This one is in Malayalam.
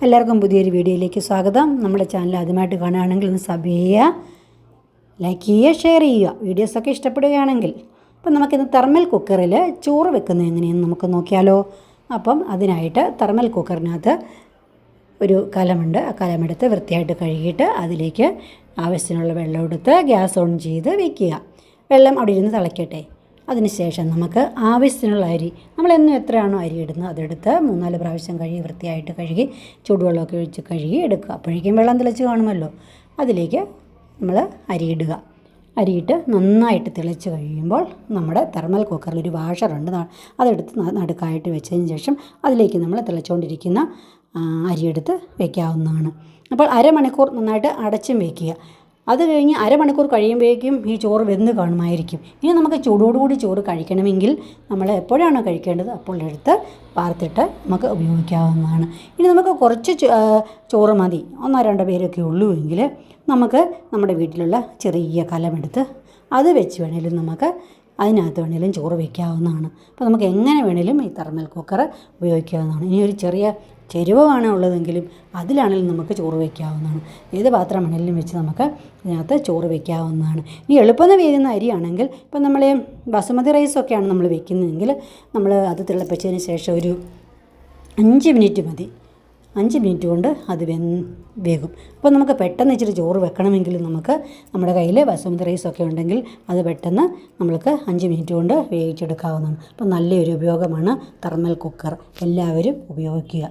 എല്ലാവർക്കും പുതിയൊരു വീഡിയോയിലേക്ക് സ്വാഗതം. നമ്മുടെ ചാനൽ ആദ്യമായിട്ട് കാണുകയാണെങ്കിൽ ഒന്ന് സബ് ചെയ്യുക, ലൈക്ക് ചെയ്യുക, ഷെയർ ചെയ്യുക. വീഡിയോസൊക്കെ ഇഷ്ടപ്പെടുകയാണെങ്കിൽ അപ്പം നമുക്കിന്ന് തെർമൽ കുക്കറിൽ ചോറ് വെക്കുന്നത് എങ്ങനെയെന്ന് നമുക്ക് നോക്കിയാലോ. അപ്പം അതിനായിട്ട് തെർമൽ കുക്കറിനകത്ത് ഒരു കലമുണ്ട്. ആ കലമെടുത്ത് വൃത്തിയായിട്ട് കഴുകിയിട്ട് അതിലേക്ക് ആവശ്യത്തിനുള്ള വെള്ളം എടുത്ത് ഗ്യാസ് ഓൺ ചെയ്ത് വയ്ക്കുക. വെള്ളം അവിടെ ഇരുന്ന് തിളയ്ക്കട്ടെ. അതിനുശേഷം നമുക്ക് ആവശ്യത്തിനുള്ള അരി, നമ്മളെന്നും എത്രയാണോ അരി ഇടുന്നത് അതെടുത്ത് 3-4 പ്രാവശ്യം വൃത്തിയായിട്ട് കഴുകി ചൂടുവെള്ളമൊക്കെ ഒഴിച്ച് കഴുകി എടുക്കുക. അപ്പോഴേക്കും വെള്ളം തിളച്ച് കാണുമല്ലോ. അതിലേക്ക് നമ്മൾ അരിയിടുക. അരിയിട്ട് നന്നായിട്ട് തിളച്ച് കഴിയുമ്പോൾ നമ്മുടെ തെർമൽ കുക്കറിൽ ഒരു വാഷറുണ്ട്, അതെടുത്ത് നടുക്കായിട്ട് വെച്ചതിന് ശേഷം അതിലേക്ക് നമ്മൾ തിളച്ചുകൊണ്ടിരിക്കുന്ന അരിയെടുത്ത് വയ്ക്കാവുന്നതാണ്. അപ്പോൾ അരമണിക്കൂർ നന്നായിട്ട് അടച്ചും വയ്ക്കുക. അത് കഴിഞ്ഞ് അരമണിക്കൂർ കഴിയുമ്പോഴേക്കും ഈ ചോറ് വെന്ത് കാണുമായിരിക്കും. ഇനി നമുക്ക് ചൂടോടുകൂടി ചോറ് കഴിക്കണമെങ്കിൽ നമ്മൾ എപ്പോഴാണോ കഴിക്കേണ്ടത് അപ്പോൾ എടുത്ത് വാർത്തിട്ട് നമുക്ക് ഉപയോഗിക്കാവുന്നതാണ്. ഇനി നമുക്ക് കുറച്ച് ചോറ് മതി, 1-2 പേരൊക്കെ ഉള്ളൂ എങ്കിൽ നമുക്ക് നമ്മുടെ വീട്ടിലുള്ള ചെറിയ കലമെടുത്ത് അത് വെച്ച് വേണേലും നമുക്ക് അതിനകത്ത് വേണേലും ചോറ് വയ്ക്കാവുന്നതാണ്. അപ്പോൾ നമുക്ക് എങ്ങനെ വേണേലും ഈ തെർമൽ കുക്കർ ഉപയോഗിക്കാവുന്നതാണ്. ഇനി ഒരു ചെറിയ ചെരുവമാണ് ഉള്ളതെങ്കിലും അതിലാണെങ്കിലും നമുക്ക് ചോറ് വയ്ക്കാവുന്നതാണ്. ഏത് പാത്രം വേണേലും വെച്ച് നമുക്ക് ഇതിനകത്ത് ചോറ് വയ്ക്കാവുന്നതാണ്. ഇനി എളുപ്പം വേകുന്ന അരിയാണെങ്കിൽ ഇപ്പം നമ്മൾ ബസുമതി റൈസൊക്കെയാണ് നമ്മൾ വെക്കുന്നതെങ്കിൽ നമ്മൾ അത് തിളപ്പിച്ചതിന് ശേഷം ഒരു 5 മിനിറ്റ് മതി. 5 മിനിറ്റ് കൊണ്ട് അത് വേകും. അപ്പോൾ നമുക്ക് പെട്ടെന്ന് ഇച്ചിരി ചോറ് വെക്കണമെങ്കിൽ നമുക്ക് നമ്മുടെ കയ്യിൽ ബസുമതി റൈസൊക്കെ ഉണ്ടെങ്കിൽ അത് പെട്ടെന്ന് നമ്മൾക്ക് 5 മിനിറ്റ് കൊണ്ട് വേവിച്ചെടുക്കാവുന്നതാണ്. അപ്പോൾ നല്ലൊരു ഉപയോഗമാണ് തെർമൽ കുക്കർ. എല്ലാവരും ഉപയോഗിക്കുക.